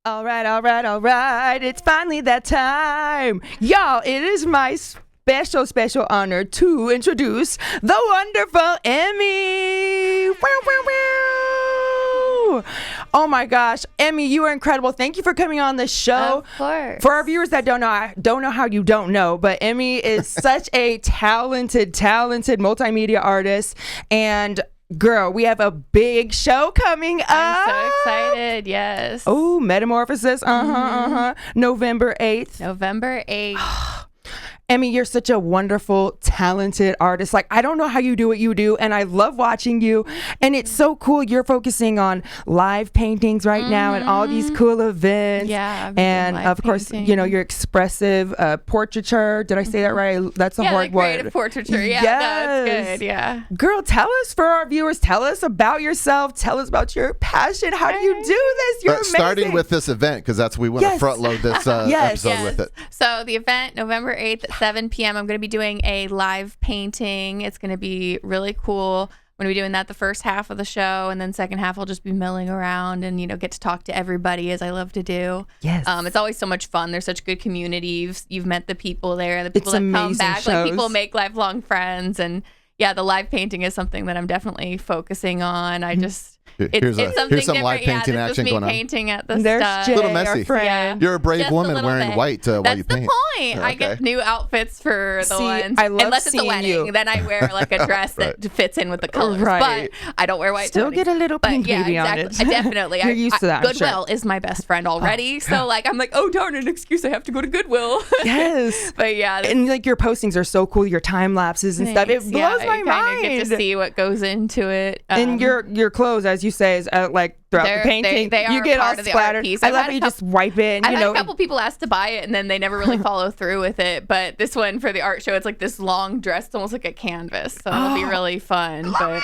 All right. It's finally that time. Y'all, it is my special honor to introduce the wonderful Emmy. Wow, wow, wow. Oh my gosh, Emmy, you are incredible. Thank you for coming on the show. Of course. For our viewers that don't know, I don't know how you don't know, but Emmy is such a talented multimedia artist. And girl, we have a big show coming up. I'm so excited. Yes. Oh, Metamorphosis. November 8th. November 8th. Emmy, you're such a wonderful, talented artist. Like, I don't know how you do what you do, and I love watching you. And it's so cool. You're focusing on live paintings right now and all these cool events. Yeah. And of course, you know, your expressive portraiture. Did I say that right? That's a hard word. Creative portraiture. Yeah. Yes. No, it's good. Yeah. Girl, tell us, for our viewers, tell us about yourself. Tell us about your passion. How do you do this? You're amazing. Starting with this event, because that's we want to front load this episode with it. So the event, November 8th at 7 p.m. I'm going to be doing a live painting. It's going to be really cool. I'm going to be doing that the first half of the show, and then second half I'll just be milling around and, you know, get to talk to everybody, as I love to do. Yes. It's always so much fun. There's such good community. You've met the people there, the people that come back. Shows. Like, people make lifelong friends, and yeah, the live painting is something that I'm definitely focusing on. I just Here's some different. live painting this action was me going on. painting at the There's stud. Jay, A little messy. our friend. You're a brave Just woman a little wearing bit. white while That's you paint. the point. Yeah, I get new outfits for the ones. I love Unless it's a seeing wedding, you. then I wear like a dress that fits in with the colors. Right. But I don't wear white. Still get a little pink baby on it. I definitely. You're used to that, I'm Goodwill is my best friend already. So like, I'm like, oh darn, an excuse. I have to go to Goodwill. Yes. But yeah. And like, your postings are so cool. Your time lapses and stuff. It blows my you mind. Get to see what goes into it. And your clothes, as you say, is like throughout the painting, they you are get all part of the splattered. art piece. I love how you just wipe it. I've had a couple people ask to buy it, and then they never really follow through with it. But this one for the art show, it's like this long dress. It's almost like a canvas, so it'll be really fun. But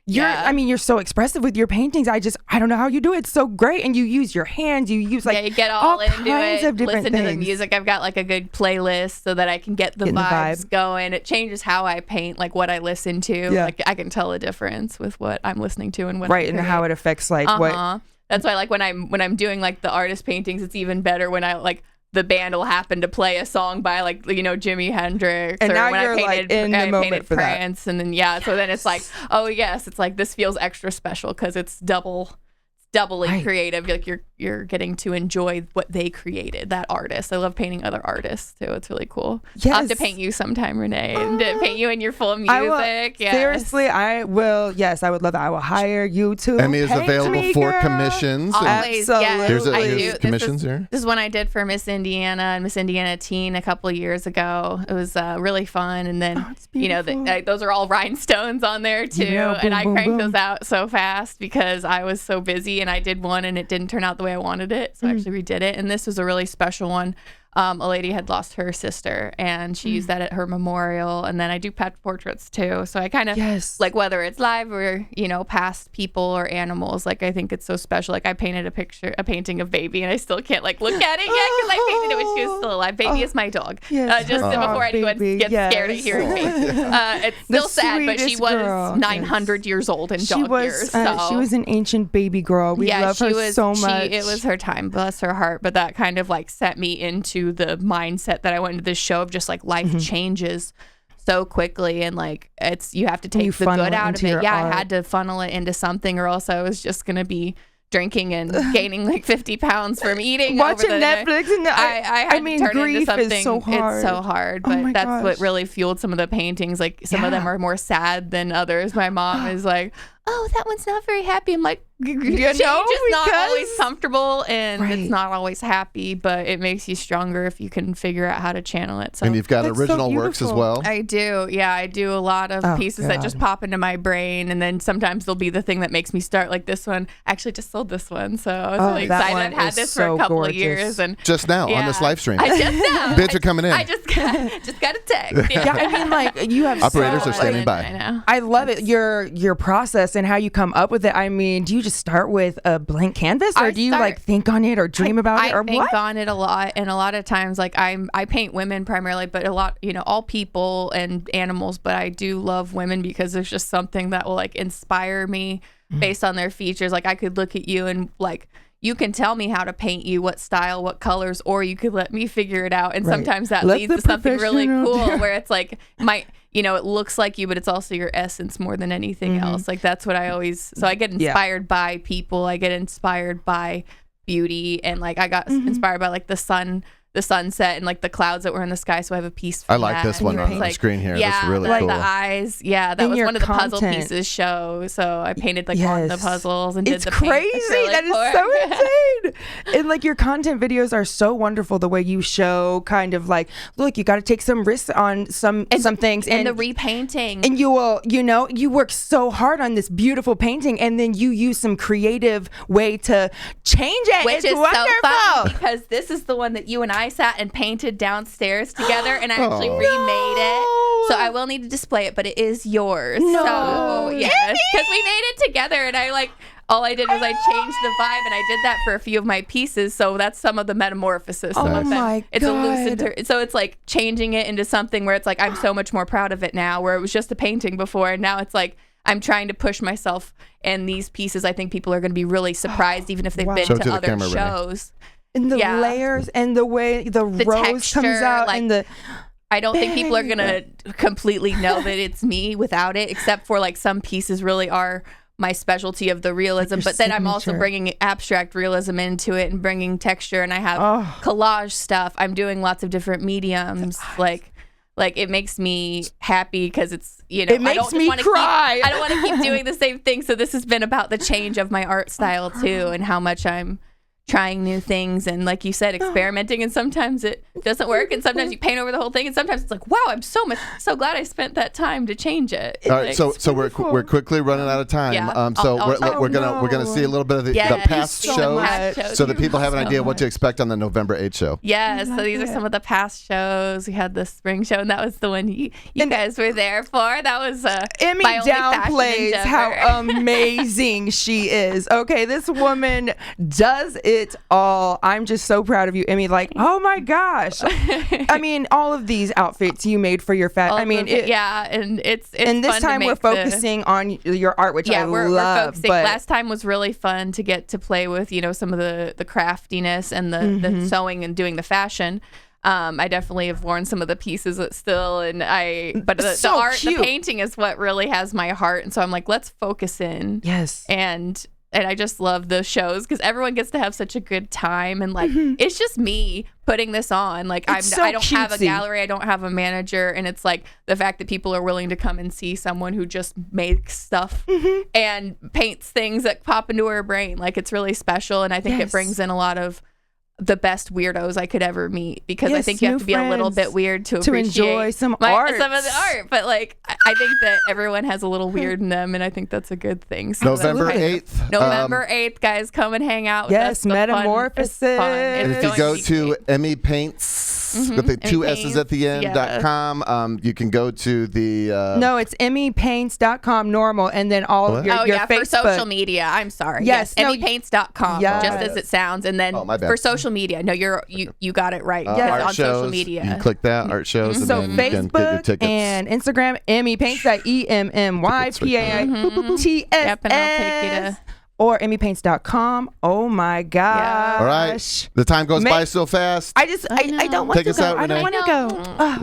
you're so expressive with your paintings. I don't know how you do it. It's so great. And you use your hands. You use like you get all into kinds it. Of different listen things. to the music. I've got like a good playlist so that I can get the vibes going. It changes how I paint, like what I listen to. Yeah. Like I can tell a difference with what I'm listening to and what and how it affects like what. That's why, like, when I'm doing like the artist paintings, it's even better when I like the band will happen to play a song by like, you know, Jimi Hendrix, and or now when you're I painted, like in the moment for Prince, that. and then so then it's like, oh yes, it's like this feels extra special because it's doubly creative. Like you're getting to enjoy what they created, that artist. I love painting other artists too. It's really cool. Yes. I'll have to paint you sometime, Renee, and paint you in your full music. Seriously, I will. Yes, I would love that. I will hire you to. Emmy is available for commissions. Always, Absolutely. Here's commissions here. This is one I did for Miss Indiana and Miss Indiana Teen a couple of years ago. It was really fun, and then those are all rhinestones on there too. And I cranked those out so fast because I was so busy, and I did one and it didn't turn out the way I wanted it, so I actually redid it. And this was a really special one. A lady had lost her sister, and she used that at her memorial. And then I do pet portraits too, so I kind of like, whether it's live or, you know, past people or animals, like I think it's so special. Like I painted a painting of Baby, and I still can't like look at it yet because I painted it when she was still alive. Baby is my dog. Just before anyone gets scared at hearing me, it's still sad, but she was 900 years old in dog years. So. She was an ancient baby girl. We love her so much. It was her time, bless her heart. But that kind of like set me into the mindset that I went into this show of just like life changes so quickly, and like you have to take the good out of it. I had to funnel it into something, or else I was just gonna be drinking and gaining like 50 pounds from eating, watching Netflix. And I mean, grief is so hard. It's so hard, but that's what really fueled some of the paintings. Like some of them are more sad than others. My mom is like, oh, that one's not very happy. I'm like, change is not always comfortable, and it's not always happy, but it makes you stronger if you can figure out how to channel it. So, and you've got original works as well. I do. Yeah, I do a lot of pieces that just pop into my brain, and then sometimes they'll be the thing that makes me start. Like this one, I actually just sold this one, so I was really excited. I've had this for a couple of years, and just now on this live stream, bids are coming in. I just got a text. Yeah, I mean, like you have operators are standing by. I know. I love it. Your process and how you come up with it. I mean, do you just start with a blank canvas, or do you like think on it or dream about it, or what? I think on it a lot, and a lot of times, like I paint women primarily, but a lot, you know, all people and animals. But I do love women because there's just something that will like inspire me based on their features. Like I could look at you and like, you can tell me how to paint you, what style, what colors, or you could let me figure it out. And sometimes that leads to something really cool where it's like it looks like you, but it's also your essence more than anything else. Like that's what I always, so I get inspired by people. I get inspired by beauty, and like I got inspired by like the sunset and like the clouds that were in the sky. So I have a piece for I like this one on the screen here. Yeah, that's really like cool. the eyes. Yeah, that was one of the puzzle pieces show. So I painted like on the puzzles and did the paint. It's crazy. That is so insane. And like your content videos are so wonderful. The way you show kind of like, look, you got to take some risks on some things, and the repainting. And you will, you work so hard on this beautiful painting, and then you use some creative way to change it. Which it's is wonderful. so funny because this is the one that you and I sat and painted downstairs together, and I actually remade it. So I will need to display it, but it is yours. No. So yes, because we made it together, and all I did was I changed the vibe, and I did that for a few of my pieces. So that's some of the metamorphosis. Oh my It's God. a lucid. So it's like changing it into something where it's like I'm so much more proud of it now. Where it was just a painting before, and now it's like I'm trying to push myself. And these pieces, I think people are going to be really surprised, even if they've been to other camera, shows. And the layers and the way the rose texture, comes out, like, and the. I don't think people are gonna completely know that it's me without it, except for like some pieces really are my specialty of the realism. Like but then I'm also bringing abstract realism into it and bringing texture, and I have collage stuff. I'm doing lots of different mediums, like it makes me happy because it's it makes me cry. I don't want to keep doing the same thing. So this has been about the change of my art style too, and how much I'm trying new things, and like you said, experimenting, and sometimes it doesn't work, and sometimes you paint over the whole thing, and sometimes it's like, wow, I'm so glad I spent that time to change it. All right, so we're quickly running out of time. Yeah. We're gonna see a little bit of the past shows, so that people have an idea what to expect on the November 8th show. Yes, so these are some of the past shows. We had the spring show, and that was the one you guys were there for. That was Emmy downplays how amazing she is. Okay, this woman does it all. I'm just so proud of you, Emmy. Like, oh my gosh. I mean, all of these outfits you made for your and it's and this fun time we're focusing on your art, which I love. We're focusing. Last time was really fun to get to play with, some of the craftiness and the sewing and doing the fashion. I definitely have worn some of the pieces still, but the art, cute. The painting is what really has my heart, and so I'm like, let's focus in. Yes. And I just love those shows because everyone gets to have such a good time, and like it's just me putting this on. Like I don't have a gallery, I don't have a manager, and it's like the fact that people are willing to come and see someone who just makes stuff and paints things that pop into her brain. Like it's really special, and I think it brings in a lot of the best weirdos I could ever meet, because I think you have to be a little bit weird to enjoy some of the art. But like I think that everyone has a little weird in them, and I think that's a good thing. So November 8th. November 8th, guys, come and hang out with us. Yes, Metamorphosis. And if you go to Emmy Paints with the two S's at the end.com, you can go to the no, it's emmypaints.com normal, and then all your Facebook. For social media. I'm sorry. Yes, emmypaints.com, just as it sounds, and then for social media. No, you got it right. Art on shows, social media. You click that, art shows, and so then Facebook you can get your tickets. And Instagram, Emmy Paints, EMMYPAINTSS, or emmypaints.com. Oh my gosh. All right. The time goes by so fast. I don't want to go. Out, I don't want to go.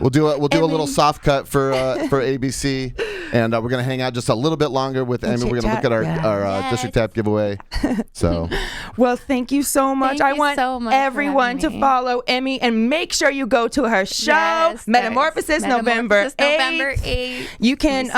We'll do a little soft cut for ABC, and we're gonna hang out just a little bit longer with Emmy. We're gonna look at our District Tap giveaway. So, well, thank you so much. I want everyone to follow Emmy and make sure you go to her show, Metamorphosis, November 8th. You can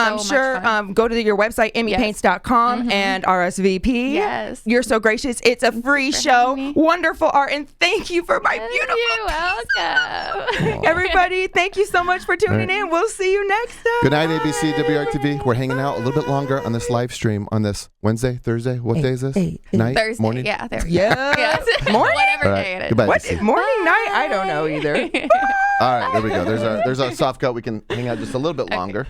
go to your website, emmypaints.com, and RSVP. Yes. You're so gracious. It's a free show. Wonderful art. And thank you for my beautiful. You're welcome. Everybody, thank you so much for tuning in. We'll see you next time. Good night, ABC, WRTV. We're hanging out a little bit longer on this live stream on this Wednesday, Thursday. What day is this? Night? Thursday. Morning? Yeah. Yes. Morning? Whatever day it is. Goodbye, morning, night? I don't know either. All right, there we go. There's our soft cut. We can hang out just a little bit longer.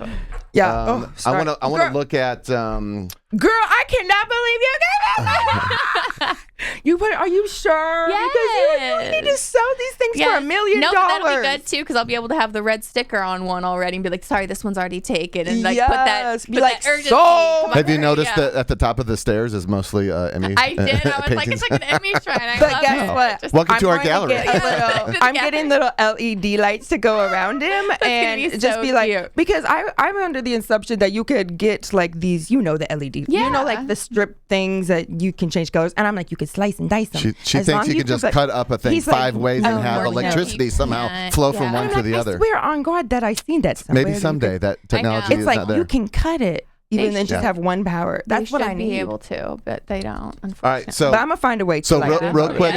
Yeah. I want to look at. Girl, I cannot believe you gave it. You put? Are you sure? Yes. Because you need to sell these things for $1 million. No, but that'll be good too, because I'll be able to have the red sticker on one already and be like, sorry, this one's already taken, and like put that urgency. So have you noticed that at the top of the stairs is mostly Emmy? I did. I was like, it's like an Emmy shrine. But guess what? Welcome to our gallery. I'm getting little LED lights to go around him, and just be like, cute. Because I'm under the assumption that you could get like these, the LED, like the strip things that you can change colors, and I'm like, you could slice and dice them. She thinks you can just cut up a thing 5 ways and have electricity somehow flow from one to the other. I swear on God that I seen that somewhere. Maybe someday that technology is not there. It's like you can cut it even then just have one power. That's what I need. Be able to, but they don't. Unfortunately. All right, so but I'm gonna find a way to. So real quick,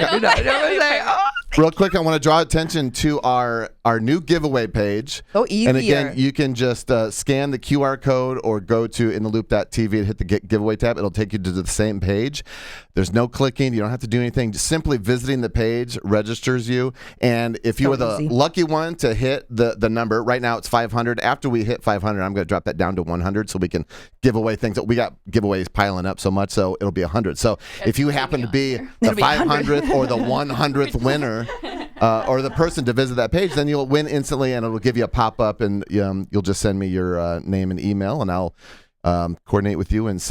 real quick, I want to draw attention to our new giveaway page. Oh, easier. And again, you can just scan the QR code or go to intheloop.tv and hit the giveaway tab. It'll take you to the same page. There's no clicking. You don't have to do anything. Just simply visiting the page registers you. And if you are the lucky one to hit the number, right now it's 500. After we hit 500, I'm going to drop that down to 100 so we can give away things. We got giveaways piling up so much, so it'll be 100. So if you happen to be the 500th or the 100th winner, or the person to visit that page, then you'll win instantly, and it'll give you a pop-up, and you'll just send me your name and email, and I'll coordinate with you and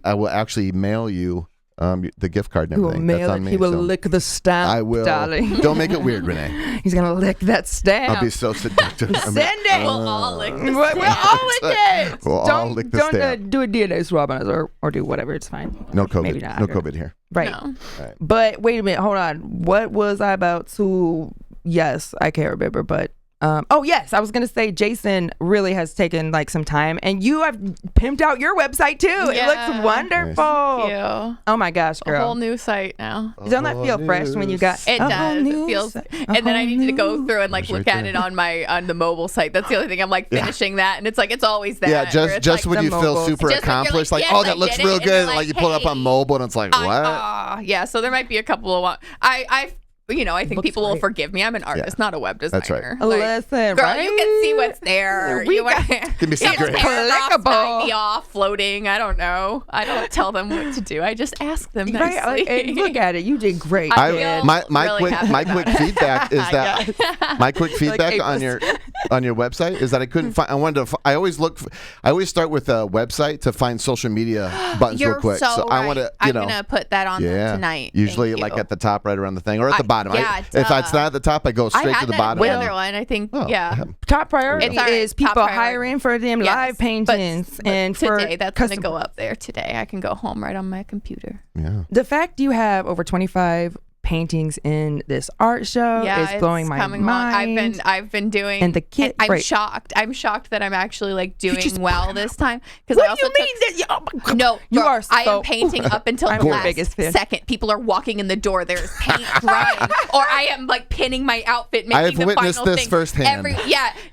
I will actually mail you the gift card and everything. That's on me. He will lick the stamp. I will. Darling. Don't make it weird, Renee. He's gonna lick that stamp. I'll be so seductive. Send it. We'll all lick the stamp. We'll all lick it. We'll all lick the stamp. Don't do a DNA swab on us or do whatever. It's fine. No COVID. Maybe not. No COVID here. Right. No. Right. But wait a minute. Hold on. What was I about to? Yes, I can't remember, but. Oh yes, I was gonna say Jason really has taken like some time, and you have pimped out your website too. Yeah. It looks wonderful. Thank you. Oh my gosh, girl! A whole new site now. Doesn't that feel fresh when you got it? Does. It feels. And then I need to go through and like look at it on the mobile site. That's the only thing I'm like finishing that, and it's like it's always that. Yeah, just when you feel super accomplished, like oh that looks real good, like you pull it up on mobile, and it's like what? Yeah, so there might be a couple of I think people will forgive me. I'm an artist, not a web designer. That's right. Like, listen, girl, right? you can see what's there. Give me some grace. Collectible. Me off floating. I don't know. I don't tell them what to do. I just ask them nicely. Right? Look at it. You did great. My quick feedback is that my quick feedback on your website is that I couldn't find. I always start with a website to find social media buttons real quick. So I want to. I'm gonna put that on there tonight. Usually like at the top, right around the thing, or at the bottom. Yeah, if it's not at the top, I go straight to the bottom. The other one, I think. Top priority is people hiring for them live paintings, and today that's gonna go up there today. I can go home right on my computer. Yeah. The fact you have over 25 paintings in this art show is blowing my mind. I've been doing, and the kit. I'm shocked. I'm shocked that I'm actually like doing well this time. What do you mean that? No, you are. I am painting up until the last second. People are walking in the door. There's paint drying, or I am like pinning my outfit. Making I've witnessed this firsthand.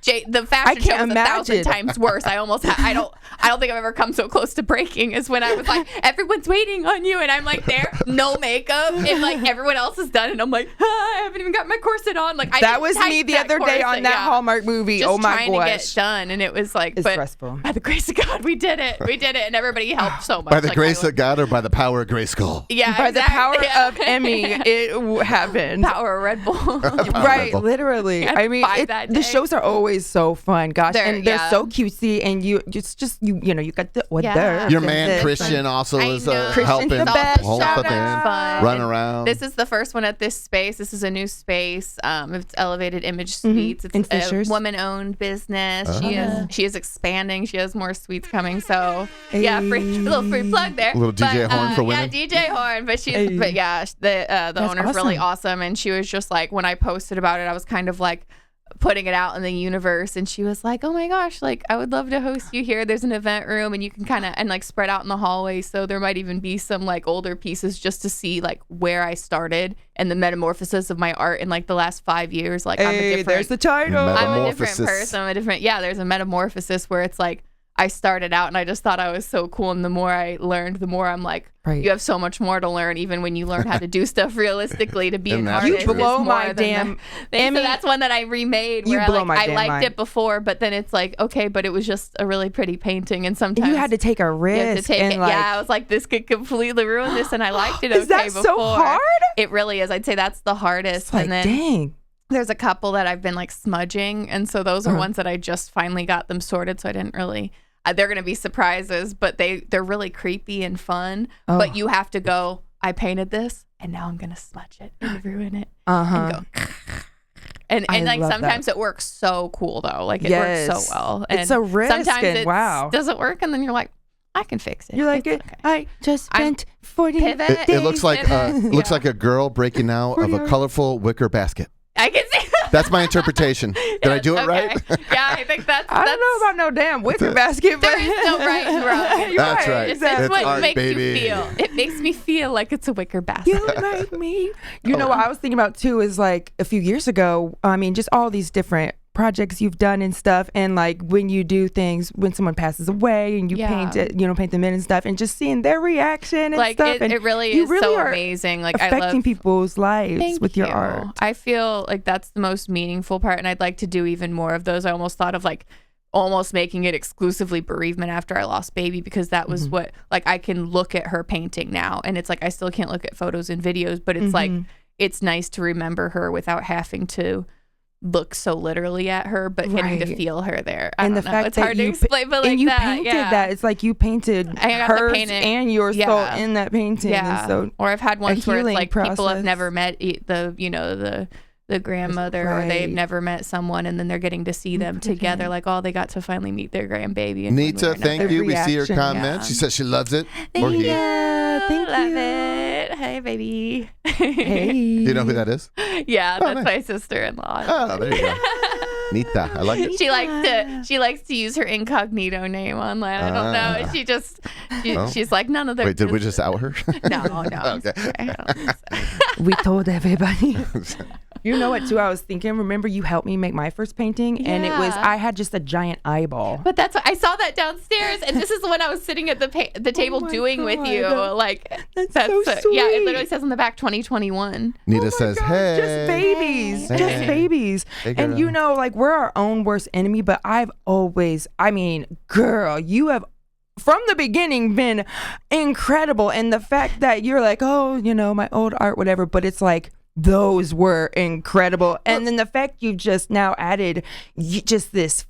Jay, the fashion show is 1,000 times worse. I almost. I don't think I've ever come so close to breaking as when I was like, everyone's waiting on you, and I'm like there, no makeup, and like everyone else is done, and I'm like, I haven't even got my corset on. Like that was me the other day on that Hallmark movie. Just oh my trying gosh, to get done, and it was like, it's stressful. By the grace of God, we did it, and everybody helped so much. By the grace of God, or by the power of Grayskull? Yeah, by the power of Emmy, it happened. Power of Red Bull, right? Literally. I mean, the shows are always so fun. Gosh, they're so cutesy, and you got the hors d'oeuvres. Your man Christian also is helping run around. This is the first one at this space. This is a new space. It's Elevated Image Suites. It's a woman-owned business. She is expanding. She has more suites coming. So a little free plug there. A little DJ horn for women. Yeah, DJ horn. But the owner's really awesome. And she was just like, when I posted about it, I was kind of like putting it out in the universe, and she was like, oh my gosh, like I would love to host you here. There's an event room, and you can kind of like spread out in the hallway, so there might even be some like older pieces just to see like where I started and the metamorphosis of my art in like the last 5 years. Like I'm a different, there's the title. I'm a different person. There's a metamorphosis where it's like I started out and I just thought I was so cool. And the more I learned, the more I'm like, you have so much more to learn, even when you learn how to do stuff realistically to be an artist. You blow my damn Emmy. So that's one that I remade where I liked it before, but then it's like, okay, but it was just a really pretty painting. And sometimes you had to take a risk. I was like, this could completely ruin this. And I liked it is that so hard? It really is. I'd say that's the hardest. And then dang. There's a couple that I've been like smudging. And so those are ones that I just finally got them sorted. So I didn't really... they're going to be surprises, but they're really creepy and fun. But you have to go, I painted this, and now I'm going to smudge it and ruin it. And go. And like sometimes it works so cool, though. Like it works so well. And it's a risk. Sometimes it doesn't work, and then you're like, I can fix it. You're like, okay. I just spent 40 days. It looks like looks like a girl breaking out of a colorful wicker basket. I can see. That's my interpretation. Did I do it right? Yeah, I think that's. I don't know about no damn wicker basket, but there is no right and wrong. That's right. It's what art, makes baby. you feel. It makes me feel like it's a wicker basket. You like me. You know what I was thinking about too is like a few years ago. I mean, just all these different projects you've done and stuff, and like when you do things when someone passes away and you paint it, paint them in and stuff, and just seeing their reaction and like stuff. It really is so amazing. Like affecting people's lives with your art. I feel like that's the most meaningful part, and I'd like to do even more of those. I almost thought of like almost making it exclusively bereavement after I lost baby, because that was what like I can look at her painting now, and it's like I still can't look at photos and videos, but it's like it's nice to remember her without having to look so literally at her, but getting to feel her there. I don't know. It's hard to explain, but like and you that, painted that. It's like you painted hers and your soul in that painting. Yeah. And so or I've had ones where it's like process. People have never met the grandmother, or they've never met someone, and then they're getting to see them together. Like, they got to finally meet their grandbaby. Nita, thank you. We see her comment. She says she loves it. Thank you. Love it. Hey, baby. Hey. Do you know who that is? Yeah, that's my sister-in-law. Oh, there you go. Nita, I like it. She likes to use her incognito name online. I don't know. She's like, none of their. Wait, did we just out her? No. Okay. We told everybody. You know what, too? I was thinking, remember you helped me make my first painting? And I had just a giant eyeball. But that's what I saw that downstairs. And this is when I was sitting at the table doing with you. Like, that's so sweet. Yeah, it literally says on the back 2021. Nita says, hey. Just babies. Hey. Just babies. Hey, and like, we're our own worst enemy, but I've always, girl, you have from the beginning been incredible. And the fact that you're like, my old art, whatever, but it's like, those were incredible. And then the fact you've just now added just this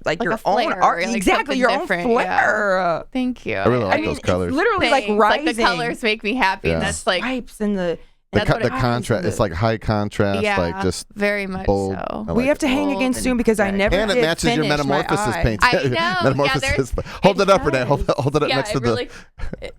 like your own art, like exactly your own flair. Yeah. Thank you. I really like those colors. It's literally like rising. Like the colors make me happy. And that's like stripes and the contrast. It's like high contrast, like just very much bold. so. We have to hang again soon because I never and it matches your Metamorphosis paint. I know. Metamorphosis. Hold it up, Renee. Hold it up next to the.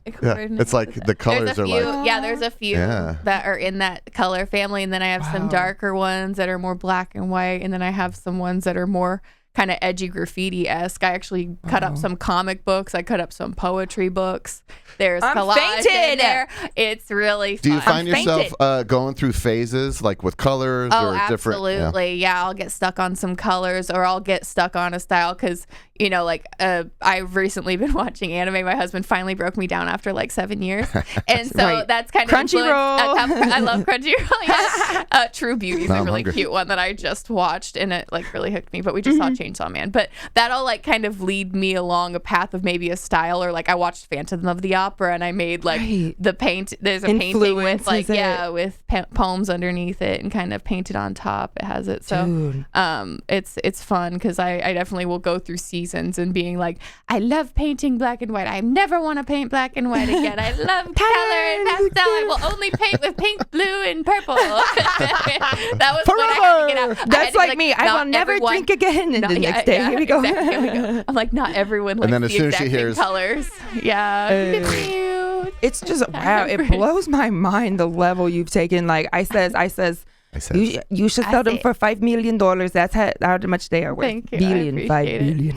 It's like the colors are like. Yeah, there's a few that are in that color family, and then I have some darker ones that are more black and white, and then I have some ones that are more kind of edgy graffiti-esque. I actually cut up some comic books. I cut up some poetry books. There's collage in there. It's really fun. Do you find yourself going through phases like with colors or different? Absolutely. Yeah, I'll get stuck on some colors, or I'll get stuck on a style because, I've recently been watching anime. My husband finally broke me down after like 7 years. And so that's kind of Crunchyroll. I love Crunchyroll. Yeah. True Beauty is a really cute one that I just watched, and it like really hooked me. But we just saw Chainsaw Man. But that'll like kind of lead me along a path of maybe a style, or like I watched Phantom of the Opera and I made like the paint. There's a painting with like with poems underneath it and kind of painted on top. It has it. So it's fun because I definitely will go through seasons and being like, I love painting black and white. I never want to paint black and white again. I love color and pastel. I will only paint with pink, blue, and purple. That was when I had to get out. That's like me. I will never drink again. And the next day, here we go. Exactly, here we go. I'm like, not everyone likes the exact same colors. Yeah. Cute. It's just, wow. It blows my mind the level you've taken. Like I says, you should sell them for $5 million. That's how much they are worth. Thank you. $5 billion.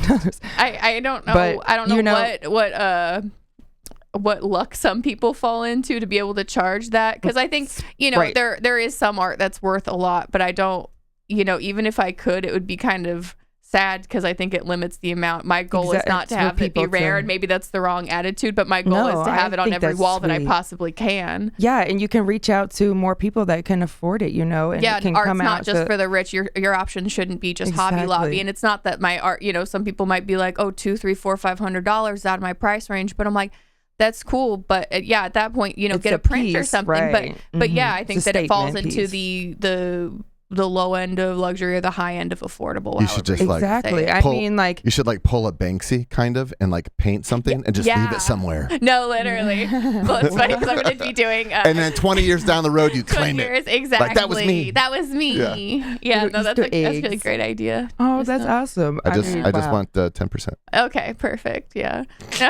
I don't know. But, I don't know what luck some people fall into to be able to charge that, because I think there is some art that's worth a lot, but I don't, even if I could, it would be kind of sad because I think it limits the amount. My goal is not to have it be rare, and maybe that's the wrong attitude, but my goal is to have it on every wall that I possibly can. Yeah, and you can reach out to more people that can afford it, and it can art's come not just for the rich. Your option shouldn't be just Hobby Lobby, and it's not that my art, some people might be like, oh, $200, $300, $400, $500 out of my price range, but I'm like, that's cool, but at that point, get a print or something. Right. But yeah, I think that it falls into the low end of luxury or the high end of affordable. You should just you should pull a Banksy kind of and paint something and just leave it somewhere. No, literally. Well, it's funny because I'm going to be doing. And then 20 years down the road, you claim it. Exactly. That was me. That was me. Yeah. No, that's a really great idea. Oh, that's awesome. I just want 10%. Okay, perfect. Yeah. No,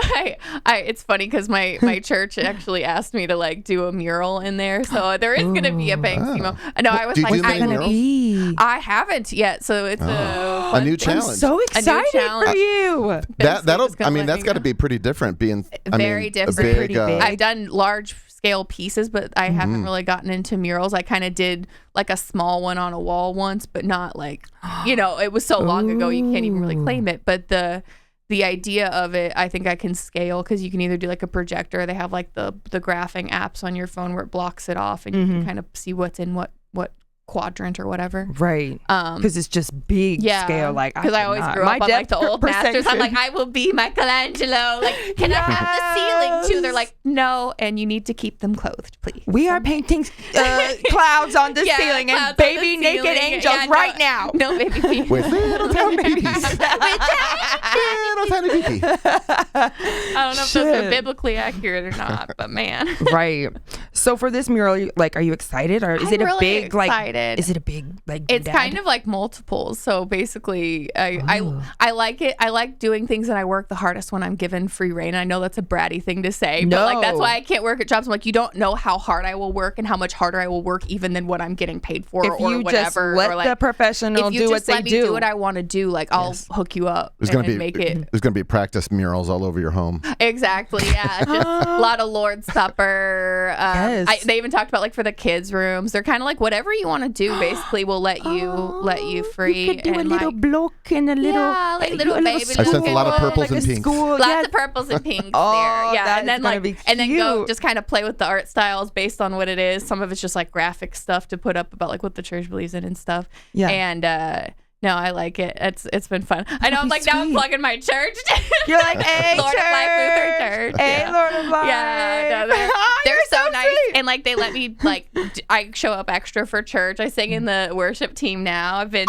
it's funny because my church actually asked me to do a mural in there, so there is going to be a Banksy mural. No, I was I haven't yet, so it's a new challenge. I'm so excited for you. That's got to be pretty different. Very different. Pretty big. I've done large scale pieces, but I haven't really gotten into murals. I kind of did a small one on a wall once, but not it was so long ago you can't even really claim it. But the idea of it, I think I can scale because you can either do a projector. They have the graphing apps on your phone where it blocks it off, and you can kind of see what's in what quadrant or whatever. Right. Because it's just big scale. Because I always grew up on the old masters. I'm like, I will be Michelangelo. Can I have the ceiling too? They're like, no, and you need to keep them clothed, please. We are painting clouds on the ceiling and baby naked angels now. No baby feet. With little tiny babies. Little tiny baby. I don't know if those are biblically accurate or not, but man. Right. So for this mural, are you excited, or is it a big excited. Is it a big It's kind of like multiples. So basically, I like it. I like doing things that I work the hardest when I'm given free reign. I know that's a bratty thing to say, but that's why I can't work at jobs. I'm like, you don't know how hard I will work and how much harder I will work even than what I'm getting paid for or whatever. If you just let the professional do what they do. If you just let me do what I want to do, I'll hook you up and make it. There's going to be practice murals all over your home. Exactly. Yeah. Just a lot of Lord's Supper. They even talked about for the kids' rooms. They're kind of whatever you want to do. Basically, we'll let you free. You could do a little block and a little little baby. I sense a lot of purples and pinks. Lots of purples and pinks there. Yeah, and then go just kind of play with the art styles based on what it is. Some of it's just graphic stuff to put up about what the church believes in and stuff. Yeah. And no, I like it. It's been fun. I know. I'm now I'm plugging my church. You're like, hey, Lord church. of Life Lutheran Church. Hey, yeah. Lord of Life. Yeah, no, they're so nice. Sweet. And they let me I show up extra for church. I sing in the worship team now. I've been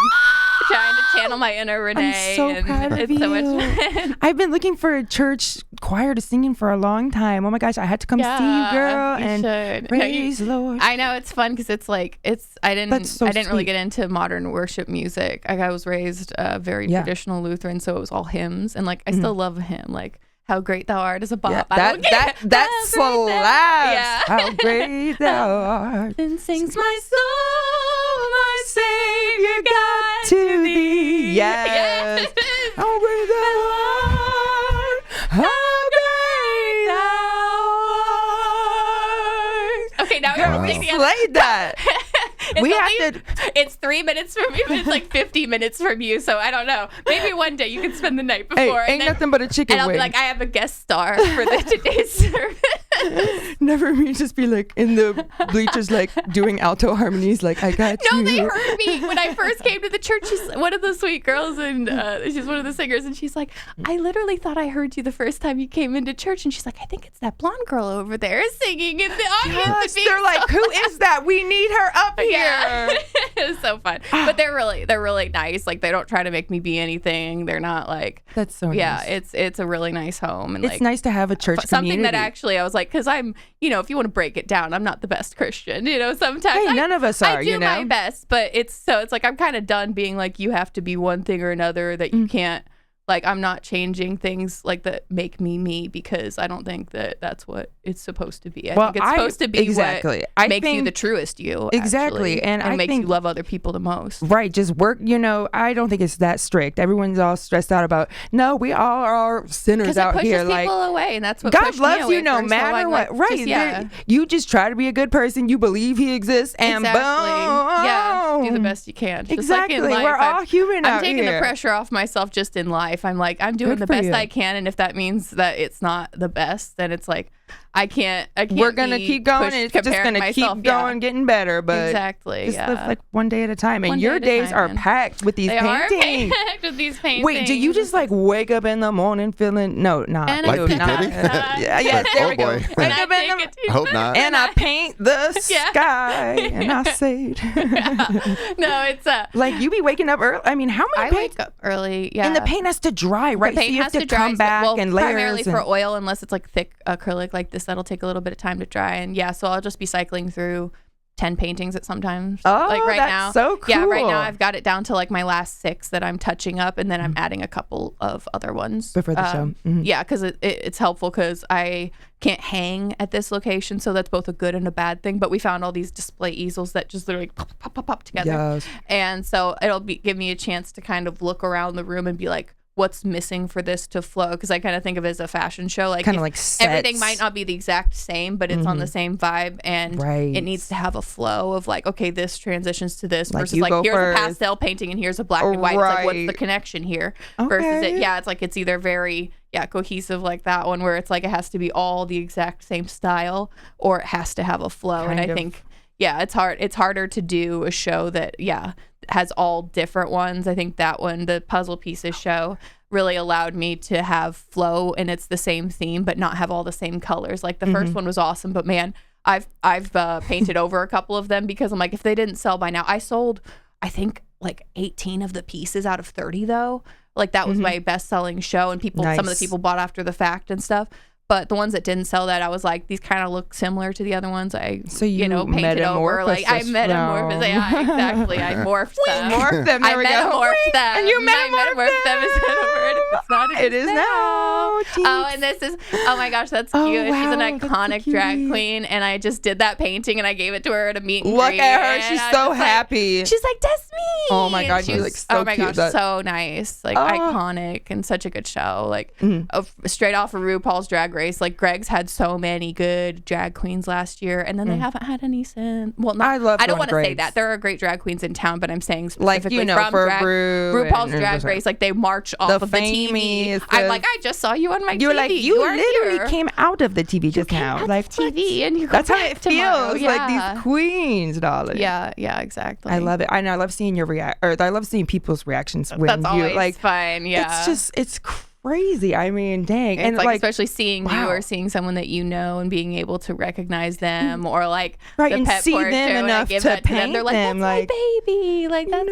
trying to channel my inner Renee. I'm so proud of you. So much fun. I've been looking for a church choir to sing in for a long time. Oh my gosh, I had to come see you, girl. Should. Praise the Lord. I know it's fun because I didn't really get into modern worship music. I was raised very traditional Lutheran, so it was all hymns, and I still love a hym. How great thou art is a bop. Yeah, that slaps. Yeah. How great thou art. Then sings my soul, my Savior God to thee. Yes. How great thou art. How great thou art. Okay, now we're singing. Played that. It's 3 minutes from me, but it's 50 minutes from you, so I don't know. Maybe one day you can spend the night before. Hey, ain't nothing but a chicken wing. And I'll be like, I have a guest star for today's service. Never me just be in the bleachers doing alto harmonies I got you. No, they heard me when I first came to the church. She's one of the sweet girls, and she's one of the singers, and she's like, I literally thought I heard you the first time you came into church, and she's like, I think it's that blonde girl over there singing in the audience. Yes, they're like, who is that? We need her up here. Yeah. It was so fun. But they're really nice. They don't try to make me be anything. They're not That's so nice. Yeah, it's a really nice home, and it's nice to have a church something community. That actually I was because I'm if you want to break it down, I'm not the best Christian. Sometimes hey, none of us are. I do my best, but it's I'm kind of done being you have to be one thing or another, that you can't. I'm not changing things that make me because I don't think that that's what it's supposed to be. I think it's supposed to be what makes you the truest you. Exactly. Actually, and makes you love other people the most. Right. Just work. I don't think it's that strict. Everyone's all stressed out about, no, we all are sinners out here. Because it pushes people away, and that's what God loves you no matter what. Right. You just try to be a good person. You believe he exists, and boom. Yeah. do the best you can. Just Exactly. like in life, We're all human I'm out taking here. the pressure off myself just in life. I'm like, I'm doing Good the for best you. I can, and if that means that it's not the best, then it's like I can't. We're gonna keep going, and it's just gonna keep going, getting better. But exactly, just live like one day at a time. And One your day at a days time, are man. packed with these They are paintings. packed with these paintings. Wait, do you just like wake up in the morning feeling not And Like I P. sit Diddy? outside. yes, there we go. boy. Wake And up I in the take a deep Hope not. and I paint the Yeah. sky and I say No, it's like you be waking up early. I mean, how many I paints? wake up early. Yeah, And the paint has to dry, right? The paint so you has have to dry, come back well, and layers. primarily and, for oil, unless it's like thick acrylic like this, that'll take a little bit of time to dry. And yeah, so I'll just be cycling through 10 paintings at sometimes. Oh, like right that's now. so Yeah, right cool. now I've got it down to like my last 6 that I'm touching up, and then I'm adding a couple of other ones Before the show. Mhm. Yeah, because it's helpful because I can't hang at this location, so that's both a good and a bad thing. But we found all these display easels that just literally pop together, Yes. and so it'll give me a chance to kind of look around the room and be like, what's missing for this to flow? Because I kind of think of it as a fashion show, like Kinda if like sets. everything might not be the exact same, but it's on the same vibe, and Right. it needs to have a flow of like, okay, this transitions to this Like versus you like go here's first. a pastel painting and here's a black and white. It's like, what's the Right. connection here? Versus Okay. it's like it's either very cohesive like that one where it's like it has to be all the exact same style, or it has to have a flow. And Kind I of. think it's harder to do a show that has all different ones. I think that one, the Puzzle Pieces show, really allowed me to have flow, and it's the same theme but not have all the same colors. Like the first one was awesome, but man, I've painted over a couple of them because I'm like, if they didn't sell by now. I sold I think like 18 of the pieces out of 30 though. Like that was my best selling show, and some of the Nice. people bought after the fact and stuff. But the ones that didn't sell that, I was like, these kind of look similar to the other ones. I, So you painted over. Like I metamorphosed metamorphosed. them. Yeah, exactly. I morphed them. Morphed them. There I we go. metamorphed them. And you I metamorphed them. Is that a word? If it's not, It is now. Oh, and this is, oh my gosh, that's Oh, cute. She's an wow, that's so iconic drag cute. queen, and I just did that painting and I gave it to her at a meet and Look greet, at her. and She's I so was like- happy. She's like, that's me. Oh my God, She you was- look so oh my cute. gosh, That- so nice. Like Oh. iconic and such a good show. Like straight off of RuPaul's Drag Race. Like Greg's had so many good drag queens last year, and then they haven't had any since. Well, not, I love I don't going want to say Greg's. that. There are great drag queens in town, but I'm saying Like, specifically you know, from for drag, Ru RuPaul's and- Drag Race. Like they march off The of the TV. Famies, I'm the- like, I just saw you on my TV. You were like, you are literally here. came out of the TV just now. Like TV, and you go that's how back it tomorrow. feels. Yeah. Like these queens, darling. Yeah, exactly. I love it. I love seeing your I love seeing people's reactions when That's you always like. fun. Yeah, It's crazy. I mean, dang. It's And like, like especially seeing you wow. or seeing someone that you know and being able to recognize them, or like Right, the and pet see them portraiture, when I enough give to that to them, paint they're like, them, that's like, my baby, like that's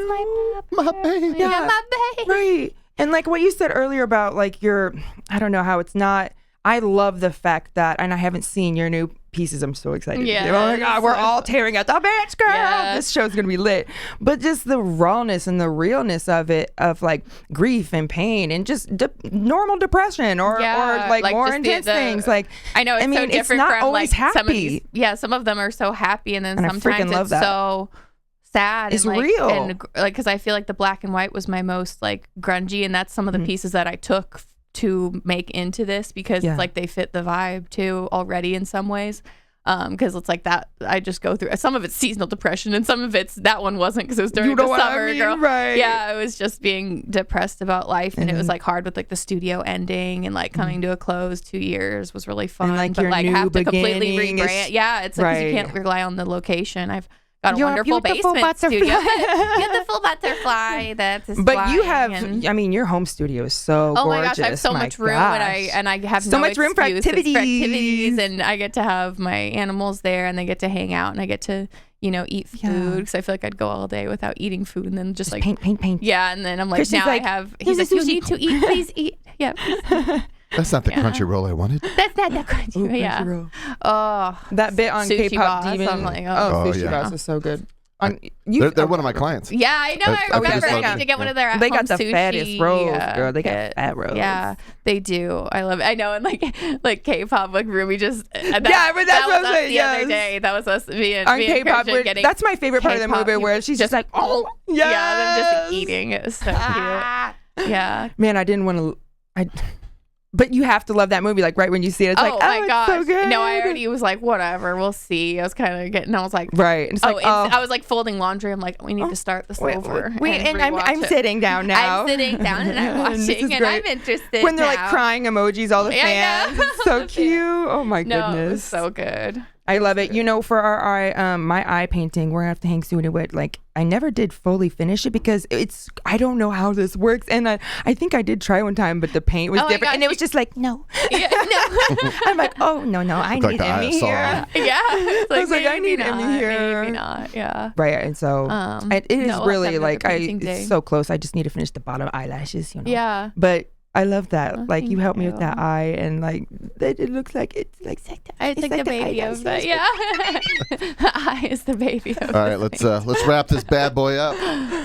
My baby. yeah, my baby. right. And like what you said earlier about like I don't know how it's not. I love the fact that, and I haven't seen your new pieces. I'm so excited. Yes. Oh my God, we're all tearing at the bitch, girl. Yes. This show's going to be lit. But just the rawness and the realness of it, of like grief and pain and just normal depression or like more just intense the- things. Like, I know it's I mean, so it's different not from always like some of happy. these. Some of them are so happy, and then And I sometimes freaking love it's that. so sad. It's and like, real. and like because I feel like the black and white was my most like grungy, and that's some of the pieces that I took to make into this because Yeah. it's like they fit the vibe too already in some ways. Because it's like that I just go through some of it's seasonal depression and some of it's that one wasn't because it was during You know the what I summer, mean, girl. right. Yeah, it was just being depressed about life, and it was like hard with like the studio ending and like coming to a close. 2 years was really fun, like, but your like new have to completely beginning is- rebrand. Yeah, it's like 'cause you Right. can't rely on the location. I've got a You're a wonderful beautiful basement butterfly. studio. Beautiful butterfly that is But you flying have, and- I mean, your home studio is so Oh gorgeous. my gosh, I have so My much room, gosh. and I have So no much room for excuse. It's activities. and I get to have my animals there, and they get to hang out, and I get to eat food Yeah. because I feel like I'd go all day without eating food, and then just like paint. yeah, and then I'm like Christian's now like, I have. "Here's He's a like, you sushi." need to eat, please eat. Yeah, That's not the crunchy roll I wanted. that's not that crunchy. Yeah. Crunchyroll. Oh, That bit on Sushi K-pop Boss, Demon. I'm like, oh, oh, Sushi yeah. Boss is so good. They're one of my clients. yeah, I know. I Oh, remember. yes, I they need to get one of their at They home got the sushi, fattest rolls, girl. They got kit. fat rolls. Yeah, they do. I love it. I know, and like K-pop, like Ruby just. Yeah, but that's what was I'm us saying, the other yes. day. That was us. Me and On me and K-pop, Christian where- getting that's my favorite part of the K-pop. movie where she's just like, oh, yes. yeah, them just eating. It was so cute. Yeah. Man, I didn't want to. But you have to love that movie. Like right when you see it, it's like, oh my gosh. it's so good. No, I already was like, whatever, we'll see. I was kind of getting, I was like, right. And it's I was like folding laundry. I'm like, we need to start this over. And I'm sitting down now. I'm sitting down and I'm watching and I'm interested. When they're like crying emojis, all the fans. It's so cute. Oh my goodness. No, it was so good. I love it. You know, for our eye, my eye painting, we're gonna have to hang soon. Like I never did fully finish it because I don't know how this works, and I think I did try one time, but the paint was different, and it was just like no. Yeah, no. I'm like, oh no, I need Emmy here. Yeah, I was like, I need Emmy here. Maybe not. Yeah. Right, and so it is really like it's so close. I just need to finish the bottom eyelashes. You know. Yeah. But I love that. Like you helped me with that eye, and like it looks like it's like it's like the baby of the eye is the baby of. All right, let's wrap this bad boy up.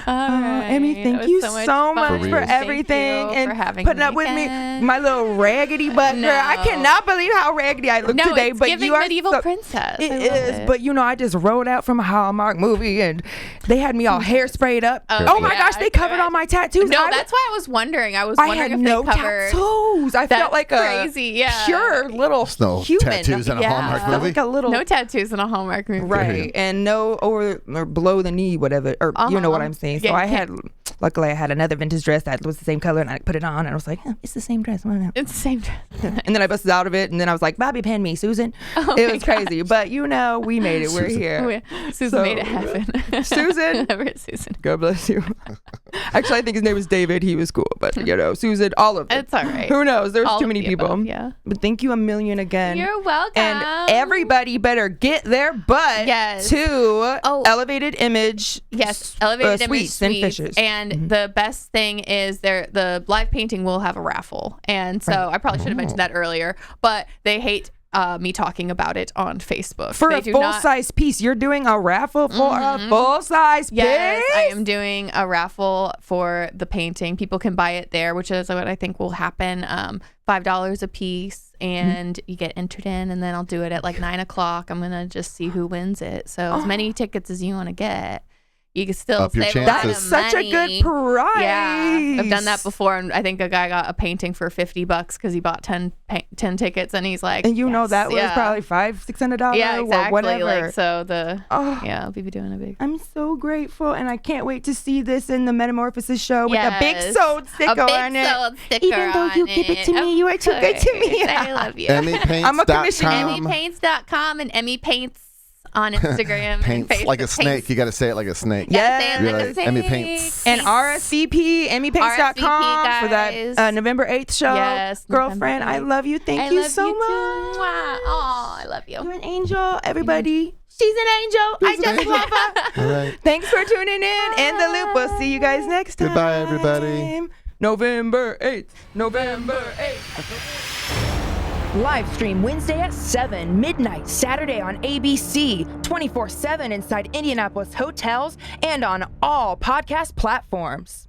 All right. Emmy, thank you so much for everything and for having putting up with me, my little raggedy butt girl. I cannot believe how raggedy I look today. It's but giving you are medieval princess. It is, but you know, I just rolled out from a Hallmark movie, and they had me all hairsprayed up. Oh my gosh, they covered all my tattoos. No, that's why I was wondering. I was wondering if they covered tattoos. I felt like crazy, a pure little human. Tattoos in a Hallmark movie. Like a little no tattoos in a Hallmark movie, right? And no over or below the knee, whatever, or you know what I'm saying. So luckily I had another vintage dress that was the same color, and I put it on, and I was like, it's the same dress. It's the same dress. And then I busted out of it, and then I was like, Bobby pin me, Susan. It was crazy, but you know, we made it. We're here. Susan made it happen. Susan, Susan. God bless you. Actually, I think his name was David. He was cool, but you know, Susan, all of them. It's all right. Who knows? There's too many people. Above, yeah. But thank you a million again. You're welcome. And everybody better get their butt to Elevated Image. Yes, Elevated Image Sweets and Fishes. And the best thing is the live painting will have a raffle. And so I probably should have mentioned that earlier, but they hate me talking about it on Facebook. For a full-size piece. You're doing a raffle for a full-size piece? Yes, I am doing a raffle for the painting. People can buy it there, which is what I think will happen. $5 a piece, and you get entered in, and then I'll do it at like 9 o'clock. I'm going to just see who wins it. So as many tickets as you want to get. You can still save a lot of money. That's such a good price. Yeah, I've done that before, and I think a guy got a painting for $50 because he bought 10 tickets, and he's like, and you know that was probably $500-$600. Yeah, exactly. Or whatever. Like, so I'll be doing a big. I'm so grateful, and I can't wait to see this in the Metamorphosis show with a big sold sticker on it. Even though you give it to me, you are too good to me. I love you. Emmypaints.com. I'm a commissioner. Emmypaints.com and Emmy Paints on Instagram. Paints and like a snake. You got to say it like a snake. Yes. Emmy Paints. And RSVP, Emmypaints.com for that November 8th show. Yes. Girlfriend, I love you. Thank you so much. Oh, I love you. You're an angel, everybody. She's an angel. I just love her. All right. Thanks for tuning in The Loop. We'll see you guys next time. Goodbye, everybody. November 8th. November 8th. Live stream Wednesday at 7, midnight, Saturday on ABC, 24/7 inside Indianapolis hotels and on all podcast platforms.